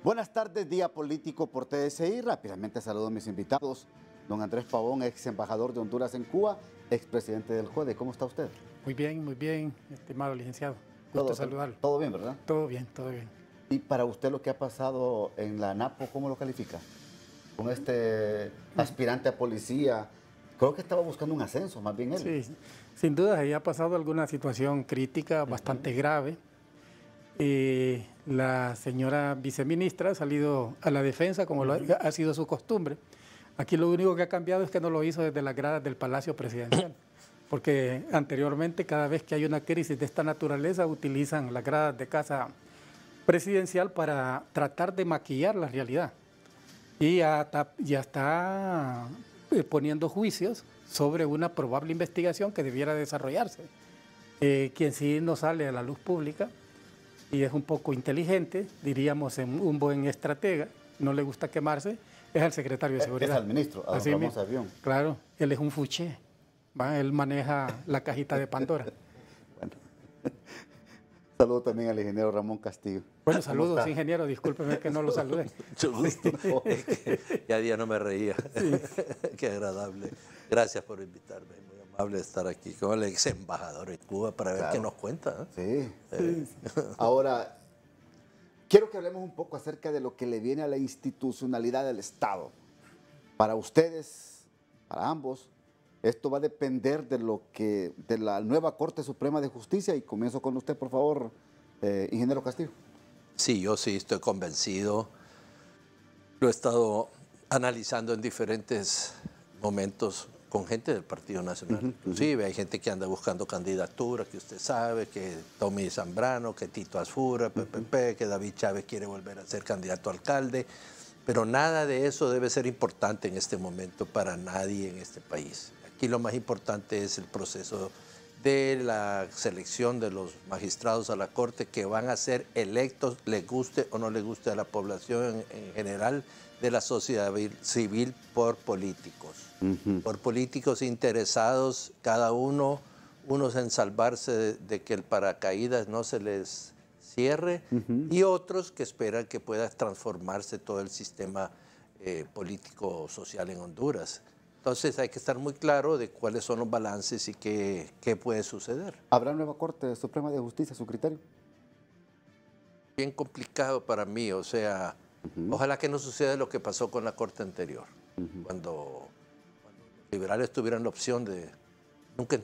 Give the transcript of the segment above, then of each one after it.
Buenas tardes, Día Político por TSI. Rápidamente saludo a mis invitados. Don Andrés Pavón, ex embajador de Honduras en Cuba, expresidente del JODE. ¿Cómo está usted? Muy bien, estimado licenciado. Gusto saludarlo. Todo bien, ¿verdad? Todo bien, todo bien. Y para usted lo que ha pasado en la ANAPO, ¿cómo lo califica? Con este aspirante a policía, creo que estaba buscando un ascenso, más bien él. Sí, sin duda, ahí ha pasado alguna situación crítica bastante grave. La señora viceministra ha salido a la defensa, como ha sido su costumbre. Aquí lo único que ha cambiado es que no lo hizo desde las gradas del Palacio Presidencial, porque anteriormente, cada vez que hay una crisis de esta naturaleza, utilizan las gradas de Casa Presidencial para tratar de maquillar la realidad. Y ya está poniendo juicios sobre una probable investigación que debiera desarrollarse. Quien sí no sale a la luz pública y es un poco inteligente, diríamos un buen estratega, no le gusta quemarse, es el secretario de Seguridad. Es al ministro, a don Ramón Savión. Claro, él es un fuché, él maneja la cajita de Pandora. Bueno. Saludo también al ingeniero Ramón Castillo. Bueno, saludos, ingeniero, discúlpeme que no lo saludé. Mucho gusto. Ya día no me reía. Sí. Qué agradable. Gracias por invitarme. Muy amable estar aquí con el ex embajador en Cuba para ver qué nos cuenta. Sí. Ahora, quiero que hablemos un poco acerca de lo que le viene a la institucionalidad del Estado. Para ustedes, para ambos, esto va a depender de la nueva Corte Suprema de Justicia, y comienzo con usted, por favor, ingeniero Castillo. Sí, yo sí estoy convencido. Lo he estado analizando en diferentes momentos con gente del Partido Nacional. Inclusive hay gente que anda buscando candidatura, que usted sabe, que Tommy Zambrano, que Tito Asfura, PPP, que David Chávez quiere volver a ser candidato a alcalde. Pero nada de eso debe ser importante en este momento para nadie en este país. Aquí lo más importante es el proceso de la selección de los magistrados a la Corte que van a ser electos, les guste o no les guste a la población en general, de la sociedad civil por políticos. Por políticos interesados, cada unos en salvarse de que el paracaídas no se les cierre, y otros que esperan que pueda transformarse todo el sistema político-social en Honduras. Entonces hay que estar muy claro de cuáles son los balances y qué puede suceder. ¿Habrá nueva Corte Suprema de Justicia a su criterio? Bien complicado para mí, o sea, ojalá que no suceda lo que pasó con la Corte anterior, cuando los liberales tuvieran la opción de... Nunca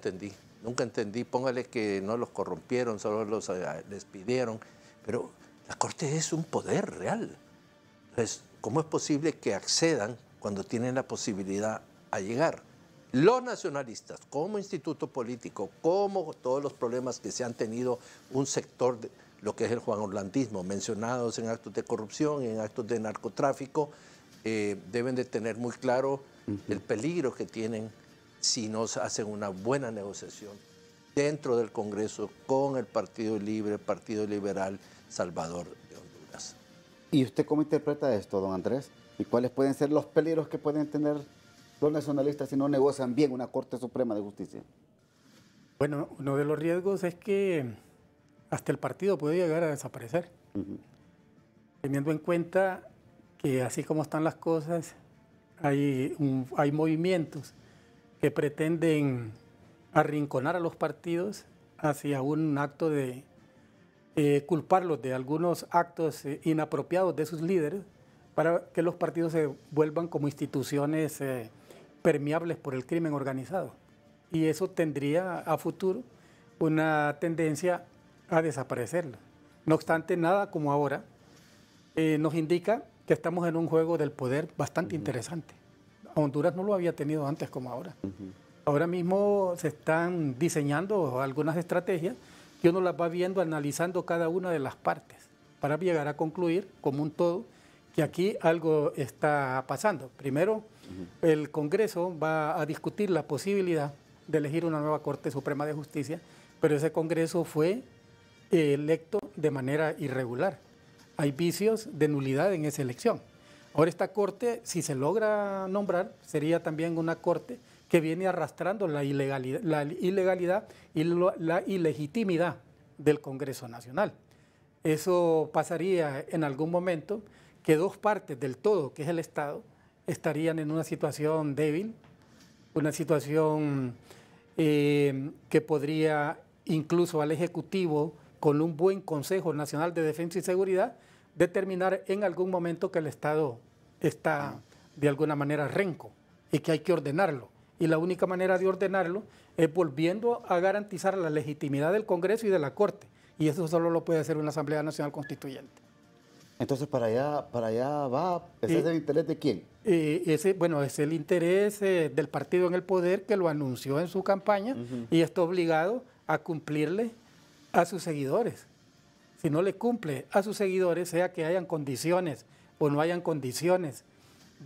entendí, póngale que no los corrompieron, solo los despidieron, pero la Corte es un poder real. Entonces, ¿cómo es posible que accedan cuando tienen la posibilidad a llegar? Los nacionalistas, como instituto político, como todos los problemas que se han tenido un sector de lo que es el juanorlandismo, mencionados en actos de corrupción y en actos de narcotráfico, deben de tener muy claro el peligro que tienen si no hacen una buena negociación dentro del Congreso con el Partido Libre, Partido Liberal Salvador de Honduras. ¿Y usted cómo interpreta esto, don Andrés? ¿Y cuáles pueden ser los peligros que pueden tener los nacionalistas si no negocian bien una Corte Suprema de Justicia? Bueno, uno de los riesgos es que hasta el partido puede llegar a desaparecer, teniendo en cuenta que así como están las cosas, hay movimientos que pretenden arrinconar a los partidos hacia un acto de culparlos de algunos actos inapropiados de sus líderes, para que los partidos se vuelvan como instituciones permeables por el crimen organizado. Y eso tendría a futuro una tendencia a desaparecerlo. No obstante, nada como ahora nos indica que estamos en un juego del poder bastante interesante. Honduras no lo había tenido antes como ahora. Ahora mismo se están diseñando algunas estrategias que uno las va viendo, analizando cada una de las partes, para llegar a concluir como un todo que aquí algo está pasando. Primero, el Congreso va a discutir la posibilidad de elegir una nueva Corte Suprema de Justicia, pero ese Congreso fue electo de manera irregular. Hay vicios de nulidad en esa elección. Ahora esta Corte, si se logra nombrar, sería también una Corte que viene arrastrando la ilegalidad y la ilegitimidad del Congreso Nacional. Eso pasaría en algún momento que dos partes del todo, que es el Estado, estarían en una situación débil, una situación que podría incluso al Ejecutivo, con un buen Consejo Nacional de Defensa y Seguridad, determinar en algún momento que el Estado está de alguna manera renco y que hay que ordenarlo. Y la única manera de ordenarlo es volviendo a garantizar la legitimidad del Congreso y de la Corte. Y eso solo lo puede hacer una Asamblea Nacional Constituyente. Entonces, para allá va, ¿ese es el interés de quién? Bueno, es el interés del partido en el poder que lo anunció en su campaña y está obligado a cumplirle a sus seguidores. Si no le cumple a sus seguidores, sea que hayan condiciones o no hayan condiciones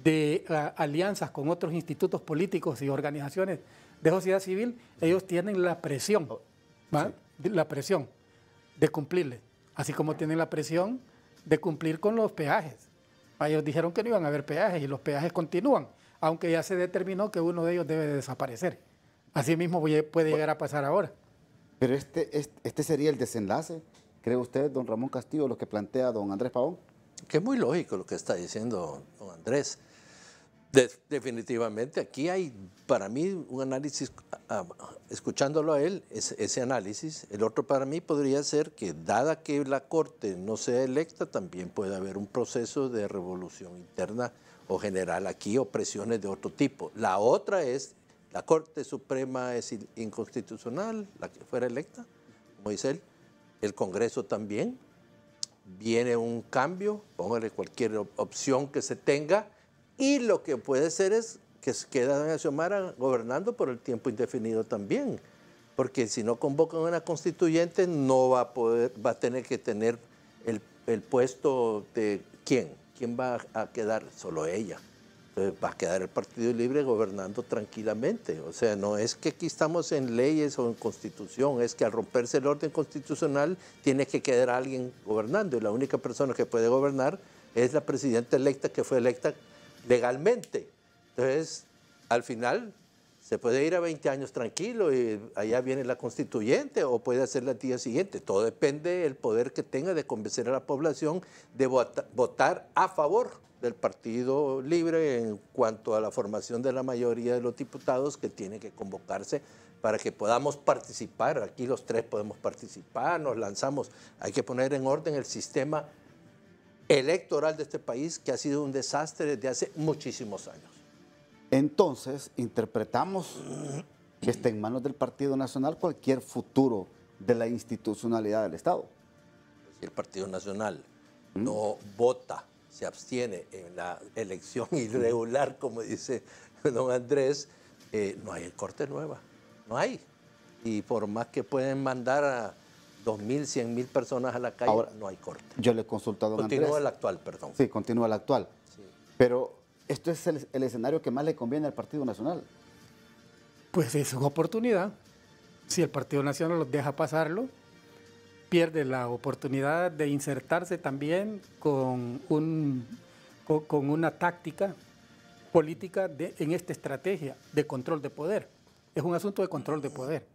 de alianzas con otros institutos políticos y organizaciones de sociedad civil, ellos tienen la presión, la presión de cumplirle, así como tienen la presión de cumplir con los peajes. Ellos dijeron que no iban a haber peajes y los peajes continúan, aunque ya se determinó que uno de ellos debe de desaparecer. Así mismo puede llegar a pasar ahora. Pero este sería el desenlace, ¿cree usted, don Ramón Castillo, lo que plantea don Andrés Pavón? Que es muy lógico lo que está diciendo don Andrés. Definitivamente aquí hay, para mí, un análisis, escuchándolo a él, ese análisis. El otro para mí podría ser que, dada que la Corte no sea electa, también puede haber un proceso de revolución interna o general aquí, o presiones de otro tipo. La otra es, la Corte Suprema es inconstitucional, la que fuera electa, como dice él, el Congreso también, viene un cambio, póngale cualquier opción que se tenga, y lo que puede ser es que queda doña Xiomara gobernando por el tiempo indefinido también, porque si no convocan una constituyente no va a poder, va a tener que tener el puesto de ¿quién va a quedar? Solo ella. Entonces va a quedar el Partido Libre gobernando tranquilamente. O sea, no es que aquí estamos en leyes o en constitución, es que al romperse el orden constitucional tiene que quedar alguien gobernando, y la única persona que puede gobernar es la presidenta electa, que fue electa legalmente. Entonces, al final, se puede ir a 20 años tranquilo y allá viene la constituyente, o puede hacerla al día siguiente. Todo depende del poder que tenga de convencer a la población de votar a favor del Partido Libre en cuanto a la formación de la mayoría de los diputados que tiene que convocarse para que podamos participar. Aquí los tres podemos participar, nos lanzamos. Hay que poner en orden el sistema electoral de este país, que ha sido un desastre desde hace muchísimos años. Entonces, interpretamos que está en manos del Partido Nacional cualquier futuro de la institucionalidad del Estado. Si el Partido Nacional no vota, se abstiene en la elección irregular, como dice don Andrés, no hay corte nueva, no hay. Y por más que pueden mandar a 2.000, 100.000 personas a la calle, ahora, no hay corte. Yo le he consultado a don Andrés. Continúa el actual, perdón. Sí, continúa el actual. Sí. Pero esto es el escenario que más le conviene al Partido Nacional. Pues es una oportunidad. Si el Partido Nacional los deja pasarlo, pierde la oportunidad de insertarse también con una táctica política en esta estrategia de control de poder. Es un asunto de control de poder.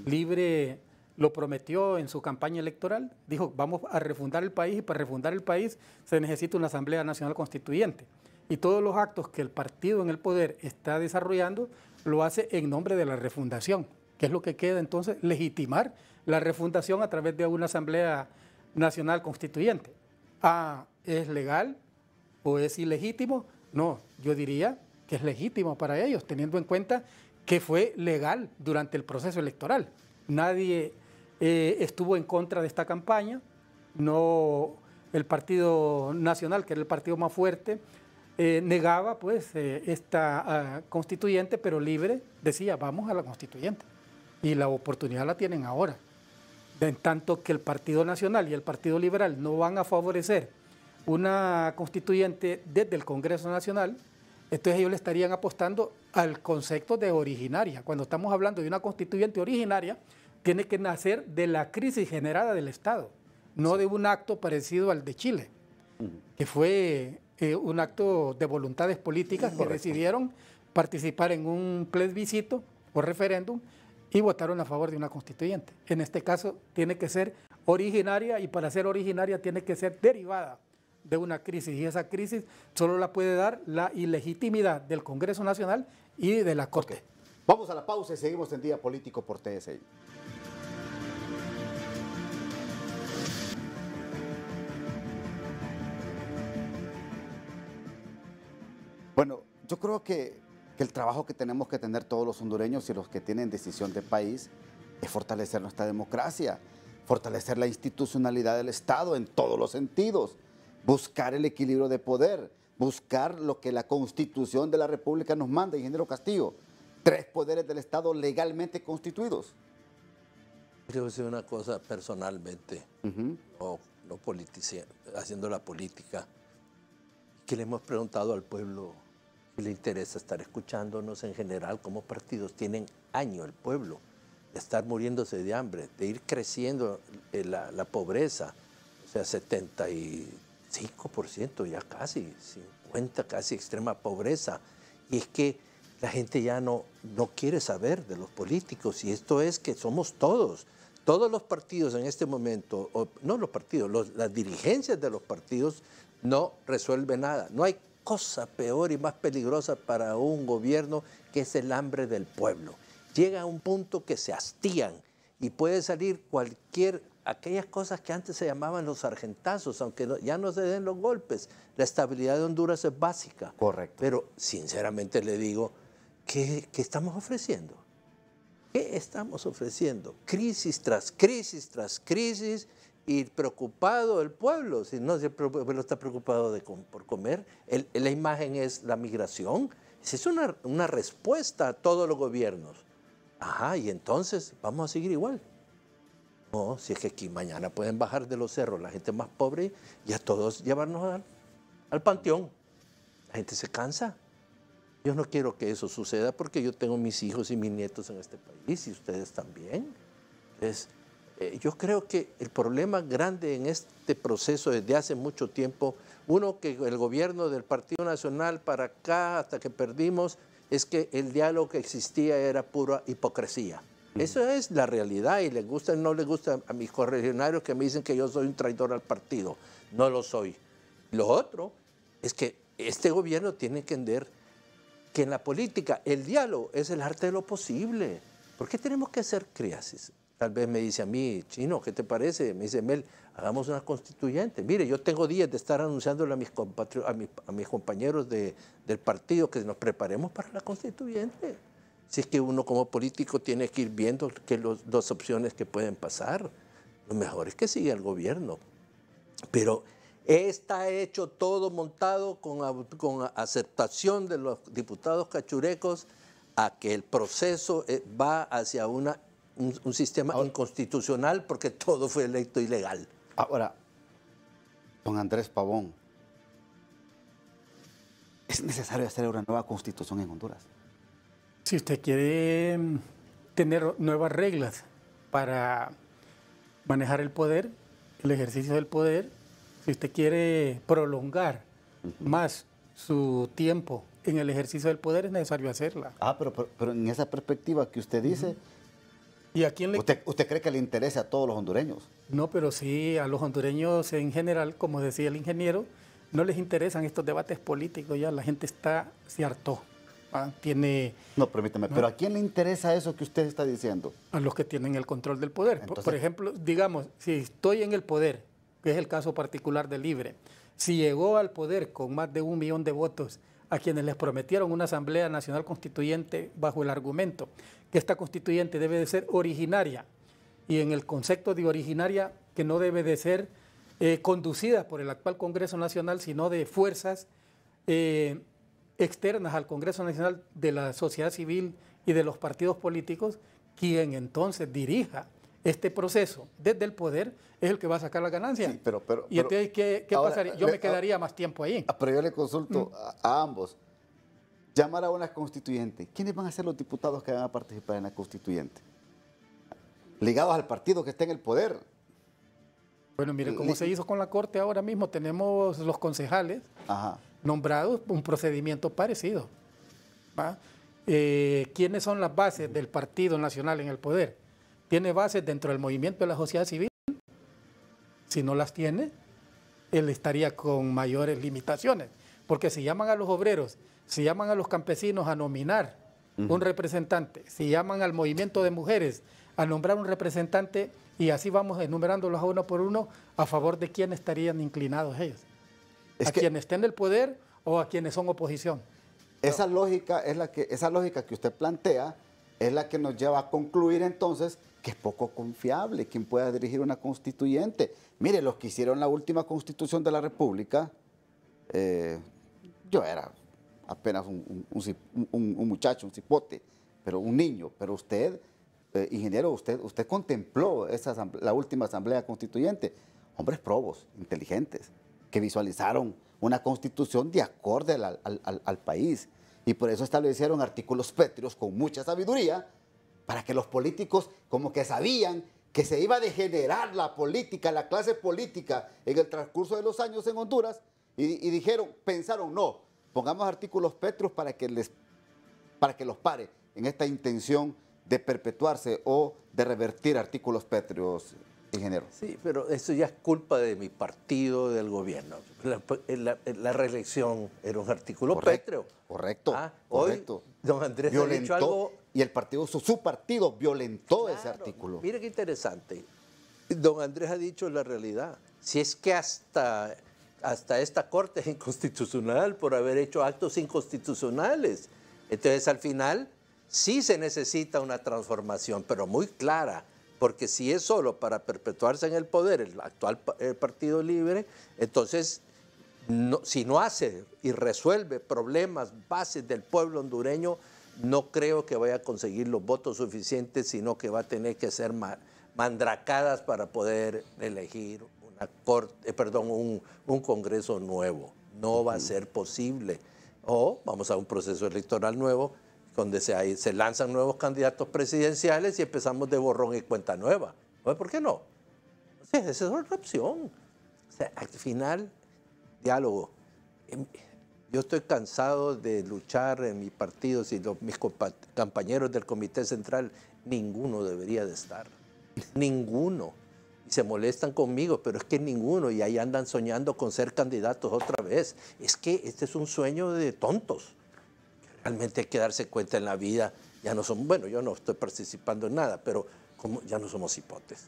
Libre lo prometió en su campaña electoral, dijo, vamos a refundar el país, y para refundar el país se necesita una Asamblea Nacional Constituyente. Y todos los actos que el partido en el poder está desarrollando lo hace en nombre de la refundación, que es lo que queda entonces, legitimar la refundación a través de una Asamblea Nacional Constituyente. ¿Es legal o es ilegítimo? No, yo diría que es legítimo para ellos, teniendo en cuenta que fue legal durante el proceso electoral. Nadie estuvo en contra de esta campaña, no, el Partido Nacional, que era el partido más fuerte, negaba pues esta constituyente, pero Libre decía, vamos a la constituyente. Y la oportunidad la tienen ahora. En tanto que el Partido Nacional y el Partido Liberal no van a favorecer una constituyente desde el Congreso Nacional, entonces ellos le estarían apostando al concepto de originaria. Cuando estamos hablando de una constituyente originaria, tiene que nacer de la crisis generada del Estado, no de un acto parecido al de Chile, que fue un acto de voluntades políticas que decidieron participar en un plebiscito o referéndum y votaron a favor de una constituyente. En este caso tiene que ser originaria, y para ser originaria tiene que ser derivada de una crisis, y esa crisis solo la puede dar la ilegitimidad del Congreso Nacional y de la Corte. Okay. Vamos a la pausa y seguimos en Día Político por TSI. Bueno, yo creo que el trabajo que tenemos que tener todos los hondureños y los que tienen decisión de país es fortalecer nuestra democracia, fortalecer la institucionalidad del Estado en todos los sentidos, buscar el equilibrio de poder, buscar lo que la Constitución de la República nos manda, ingeniero Castillo, 3 poderes del Estado legalmente constituidos. Quiero decir una cosa personalmente, no haciendo la política, que le hemos preguntado al pueblo si le interesa estar escuchándonos en general como partidos. Tienen años el pueblo de estar muriéndose de hambre, de ir creciendo la pobreza, o sea, 75% ya casi, 50% casi extrema pobreza. Y es que la gente ya no quiere saber de los políticos, y esto es que somos todos los partidos en este momento, no los partidos, las dirigencias de los partidos no resuelven nada. No hay cosa peor y más peligrosa para un gobierno que es el hambre del pueblo. Llega a un punto que se hastían y puede salir aquellas cosas que antes se llamaban los sargentazos, aunque ya no se den los golpes. La estabilidad de Honduras es básica. Correcto. Pero sinceramente le digo, ¿qué estamos ofreciendo? ¿Qué estamos ofreciendo? Crisis tras crisis tras crisis, y preocupado el pueblo. Si no, el pueblo está preocupado por comer. La imagen es la migración. Esa es una respuesta a todos los gobiernos. Ajá, y entonces vamos a seguir igual. No, si es que aquí mañana pueden bajar de los cerros la gente más pobre y a todos llevarnos al panteón. La gente se cansa. Yo no quiero que eso suceda porque yo tengo mis hijos y mis nietos en este país y ustedes también. Entonces, yo creo que el problema grande en este proceso desde hace mucho tiempo, que el gobierno del Partido Nacional para acá, hasta que perdimos, es que el diálogo que existía era pura hipocresía. Esa es la realidad, y les gusta o no les gusta a mis correligionarios que me dicen que yo soy un traidor al partido. No lo soy. Lo otro es que este gobierno tiene que entender que en la política el diálogo es el arte de lo posible. ¿Por qué tenemos que hacer crisis? Tal vez me dice a mí, Chino, ¿qué te parece? Me dice, Mel, hagamos una constituyente. Mire, yo tengo días de estar anunciándole a mis compañeros del partido que nos preparemos para la constituyente. Si es que uno como político tiene que ir viendo dos opciones que pueden pasar. Lo mejor es que siga el gobierno. Pero está hecho todo montado con aceptación de los diputados cachurecos a que el proceso va hacia un sistema inconstitucional porque todo fue electo ilegal. Ahora, don Andrés Pavón, ¿es necesario hacer una nueva constitución en Honduras? Si usted quiere tener nuevas reglas para manejar el poder, el ejercicio del poder, si usted quiere prolongar más su tiempo en el ejercicio del poder, es necesario hacerla. Pero en esa perspectiva que usted dice, ¿y a quién ¿usted cree que le interesa a todos los hondureños? No, pero sí, a los hondureños en general, como decía el ingeniero, no les interesan estos debates políticos ya, la gente se hartó. No, permítame, pero ¿a quién le interesa eso que usted está diciendo? A los que tienen el control del poder. Entonces, por ejemplo, digamos, si estoy en el poder, que es el caso particular de Libre, si llegó al poder con más de 1 millón de votos a quienes les prometieron una Asamblea Nacional Constituyente bajo el argumento que esta constituyente debe de ser originaria, y en el concepto de originaria que no debe de ser conducida por el actual Congreso Nacional, sino de fuerzas externas al Congreso Nacional, de la sociedad civil y de los partidos políticos, quien entonces dirija este proceso desde el poder es el que va a sacar la ganancia. Sí, y entonces, ¿qué ahora, pasaría? Yo me quedaría más tiempo ahí. Pero yo le consulto a ambos. Llamar a una constituyente. ¿Quiénes van a ser los diputados que van a participar en la constituyente? Ligados al partido que está en el poder. Bueno, mire cómo se hizo con la Corte ahora mismo. Tenemos los concejales nombrados, un procedimiento parecido. ¿Quiénes son las bases del Partido Nacional en el poder? ¿Tiene bases dentro del movimiento de la sociedad civil? Si no las tiene, él estaría con mayores limitaciones. Porque si llaman a los obreros, si llaman a los campesinos a nominar un representante, si llaman al movimiento de mujeres a nombrar un representante, y así vamos enumerándolos a uno por uno, ¿a favor de quién estarían inclinados ellos? ¿A quienes estén en el poder o a quienes son oposición? Esa lógica que usted plantea es la que nos lleva a concluir entonces que es poco confiable quien pueda dirigir una constituyente. Mire, los que hicieron la última constitución de la República, yo era apenas un muchacho, un cipote, pero un niño. Pero usted, ingeniero, usted contempló la última asamblea constituyente. Hombres probos, inteligentes, que visualizaron una constitución de acorde al país. Y por eso establecieron artículos pétreos con mucha sabiduría, para que los políticos como que sabían que se iba a degenerar la política, la clase política en el transcurso de los años en Honduras, y pensaron, no, pongamos artículos pétreos para que los pare en esta intención de perpetuarse o de revertir artículos pétreos, ingeniero. Sí, pero eso ya es culpa de mi partido, del gobierno. La reelección era un artículo pétreo. Correcto. Hoy, don Andrés ha dicho algo. Y el partido, su partido violentó ese artículo. Mire qué interesante. Don Andrés ha dicho la realidad. Si es que hasta esta corte es inconstitucional por haber hecho actos inconstitucionales. Entonces, al final, sí se necesita una transformación, pero muy clara. Porque si es solo para perpetuarse en el poder el actual Partido Libre, entonces, si no hace y resuelve problemas bases del pueblo hondureño, no creo que vaya a conseguir los votos suficientes, sino que va a tener que ser mandracadas para poder elegir un Congreso nuevo. No va a ser posible. O vamos a un proceso electoral nuevo, donde se lanzan nuevos candidatos presidenciales y empezamos de borrón y cuenta nueva. ¿Por qué no? O sea, esa es otra opción. O sea, al final, diálogo. Yo estoy cansado de luchar en mi partido, si mis compañeros del Comité Central, ninguno debería de estar. Ninguno. Y se molestan conmigo, pero es que ninguno, y ahí andan soñando con ser candidatos otra vez. Es que este es un sueño de tontos. Realmente hay que darse cuenta en la vida, ya no somos, bueno, yo no estoy participando en nada, pero ya no somos hipotes.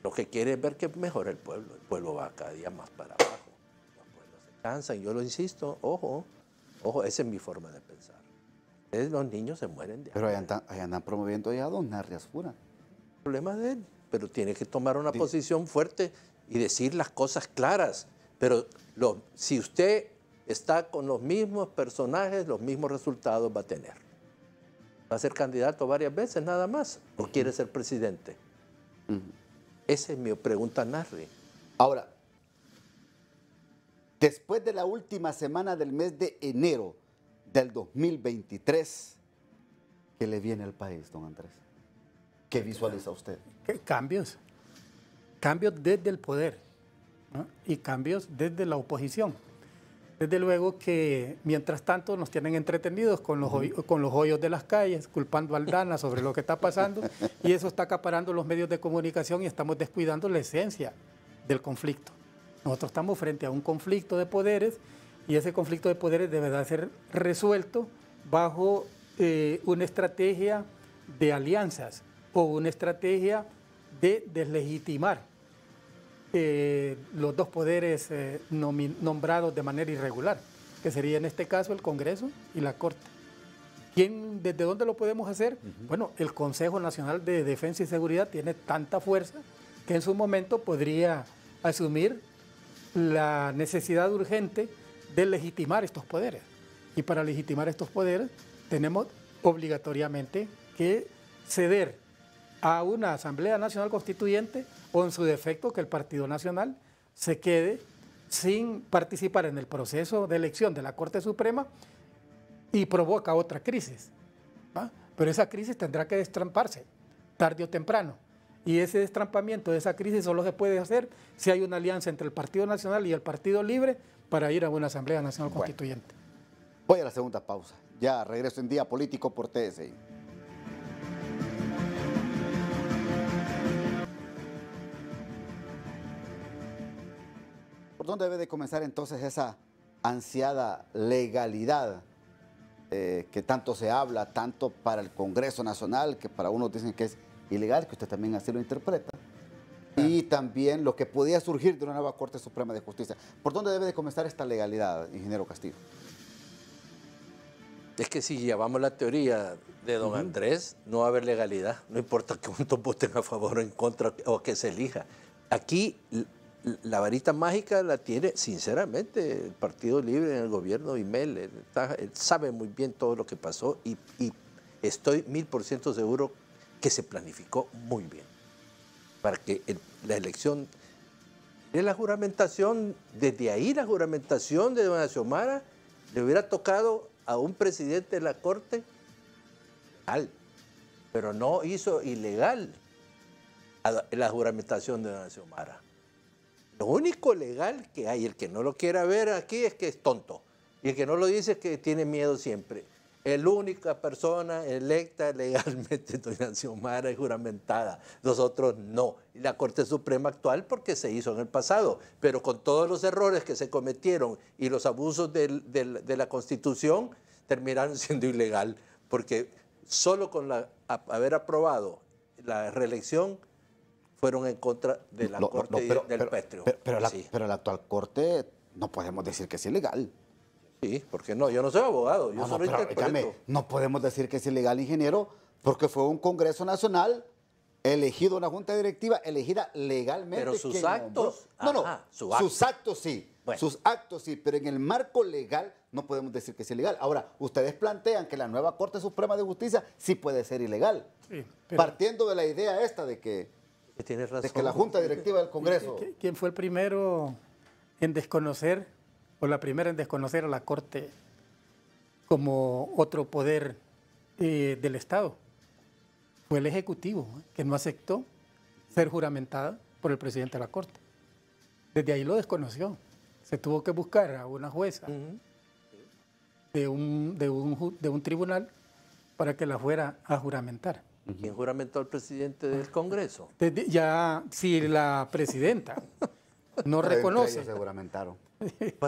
Lo que quiere es ver que mejora el pueblo va cada día más para abajo. Los pueblos se cansan, yo lo insisto, ojo, esa es mi forma de pensar. Los niños se mueren de hambre. Pero ahí andan promoviendo ya a don Narri Asfura. El problema de él, pero tiene que tomar una posición fuerte y decir las cosas claras. Pero si usted está con los mismos personajes, los mismos resultados va a tener. ¿Va a ser candidato varias veces nada más? ¿O quiere ser presidente? Esa es mi pregunta a Narri. Ahora, después de la última semana del mes de enero del 2023, ¿qué le viene al país, don Andrés? ¿Qué visualiza usted? Cambios. Cambios desde el poder, ¿no? Y cambios desde la oposición. Desde luego que, mientras tanto, nos tienen entretenidos con los hoyos de las calles, culpando a Aldana sobre lo que está pasando, y eso está acaparando los medios de comunicación y estamos descuidando la esencia del conflicto. Nosotros estamos frente a un conflicto de poderes, y ese conflicto de poderes deberá ser resuelto bajo una estrategia de alianzas o una estrategia de deslegitimar los dos poderes nombrados de manera irregular, que sería en este caso el Congreso y la Corte. ¿Desde dónde lo podemos hacer? Bueno, el Consejo Nacional de Defensa y Seguridad tiene tanta fuerza que en su momento podría asumir la necesidad urgente de legitimar estos poderes. Y para legitimar estos poderes tenemos obligatoriamente que ceder a una Asamblea Nacional Constituyente, o en su defecto que el Partido Nacional se quede sin participar en el proceso de elección de la Corte Suprema y provoca otra crisis, ¿va? Pero esa crisis tendrá que destramparse tarde o temprano, y ese destrampamiento de esa crisis solo se puede hacer si hay una alianza entre el Partido Nacional y el Partido Libre para ir a una Asamblea Nacional Constituyente. Voy a la segunda pausa. Ya regreso en Día Político por TSI. ¿Por dónde debe de comenzar entonces esa ansiada legalidad que tanto se habla, tanto para el Congreso Nacional, que para unos dicen que es ilegal, que usted también así lo interpreta, y también lo que podía surgir de una nueva Corte Suprema de Justicia? ¿Por dónde debe de comenzar esta legalidad, ingeniero Castillo? Es que si llevamos la teoría de don Andrés, no va a haber legalidad. No importa cuántos voten a favor o en contra o que se elija. Aquí la varita mágica la tiene, sinceramente, el Partido Libre en el gobierno de Imel. Él sabe muy bien todo lo que pasó y estoy 1000% seguro que se planificó muy bien para que la elección de la juramentación, desde ahí la juramentación de doña Xiomara le hubiera tocado a un presidente de la Corte legal, pero no hizo ilegal la juramentación de doña Xiomara. Lo único legal que hay, el que no lo quiera ver aquí es que es tonto, y el que no lo dice es que tiene miedo siempre. La única persona electa legalmente doña Xiomara es juramentada, nosotros no. Y la Corte Suprema actual porque se hizo en el pasado, pero con todos los errores que se cometieron y los abusos de la Constitución terminaron siendo ilegal, porque solo con haber aprobado la reelección fueron en contra de la Corte del Petro. Pero la actual Corte no podemos decir que es ilegal. Sí, porque no, yo no soy abogado, yo solo interpreto. No podemos decir que es ilegal, ingeniero, porque fue un Congreso Nacional elegido, una junta directiva elegida legalmente. Pero sus actos... sus actos sí, bueno. Sus actos sí, pero en el marco legal no podemos decir que es ilegal. Ahora, ustedes plantean que la nueva Corte Suprema de Justicia sí puede ser ilegal, sí, partiendo de la idea esta de que la junta directiva del Congreso... ¿Quién fue el primero en desconocer, o la primera en desconocer a la Corte como otro poder del Estado? Fue el Ejecutivo, que no aceptó ser juramentada por el presidente de la Corte. Desde ahí lo desconoció. Se tuvo que buscar a una jueza de un tribunal para que la fuera a juramentar. ¿Quién juramentó al presidente del Congreso? Si la presidenta no reconoce. Ellos se juramentaron.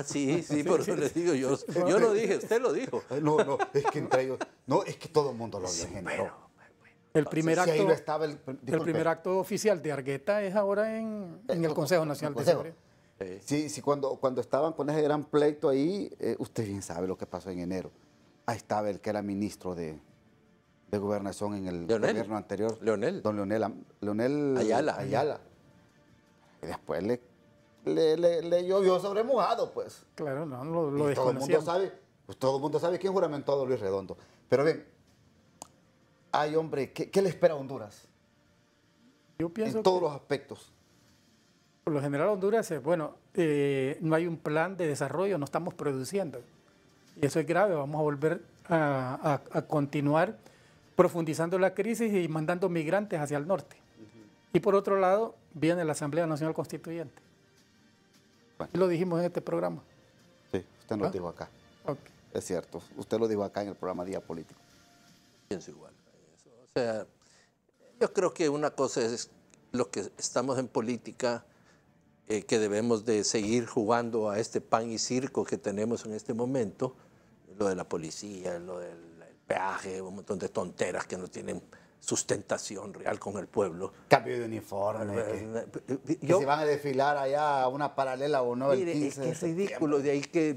Sí, por eso les digo, yo lo dije, usted lo dijo. No, es que entre ellos, no, es que todo el mundo lo dijo. El primer acto oficial de Argueta es ahora en el Consejo Nacional de Seguridad. Sí, cuando estaban con ese gran pleito ahí, usted bien sabe lo que pasó en enero. Ahí estaba el que era ministro de Gobernación en el gobierno anterior. Don Leonel Ayala. Y después le llovió sobre mojado, pues. Claro, no, lo desconocíamos. Todo el mundo sabe quién juramentó a Luis Redondo. Pero bien, ay, hombre, ¿qué le espera a Honduras? Yo pienso en todos los aspectos. Por lo general, Honduras, no hay un plan de desarrollo, no estamos produciendo. Y eso es grave, vamos a volver a continuar profundizando la crisis y mandando migrantes hacia el norte. Y por otro lado, viene la Asamblea Nacional Constituyente. Bueno. Lo dijimos en este programa. Sí, usted lo dijo acá. Okay. Es cierto, usted lo dijo acá en el programa Día Político. Pienso igual. O sea, yo creo que una cosa es lo que estamos en política, que debemos de seguir jugando a este pan y circo que tenemos en este momento, lo de la policía, lo del peaje, un montón de tonteras que no tienen sustentación real con el pueblo. Cambio de uniforme, que si van a desfilar allá a una paralela o no, mire, el 15 es ridículo, de ahí que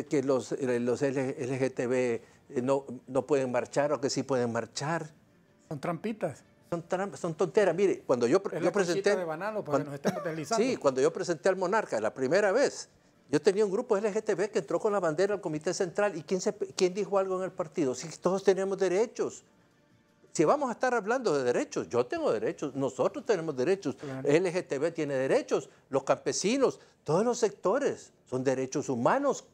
que los LGTB no pueden marchar o que sí pueden marchar. Son trampitas. Son tonteras. Mire, cuando yo presenté... de banano para que nos estemos deslizando. Sí, cuando yo presenté al monarca la primera vez, yo tenía un grupo LGTB que entró con la bandera al Comité Central. ¿Y quién dijo algo en el partido? Si todos tenemos derechos. Si vamos a estar hablando de derechos, yo tengo derechos, nosotros tenemos derechos, claro. LGTB tiene derechos, los campesinos, todos los sectores son derechos humanos,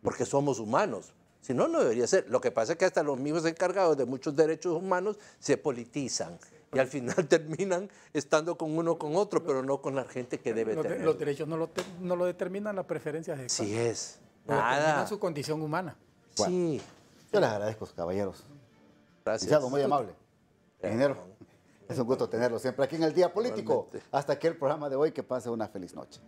porque somos humanos. Si no, no debería ser. Lo que pasa es que hasta los mismos encargados de muchos derechos humanos se politizan y al final terminan estando con uno con otro, pero no con la gente que debe tener. Los derechos no lo determinan las preferencias de Sí es. Determinan su condición humana. Bueno, sí. Yo les agradezco, caballeros. Gracias. Licenciado, muy amable. Ingeniero, es un gusto tenerlo siempre aquí en el Día Político. Hasta aquí el programa de hoy. Que pase una feliz noche.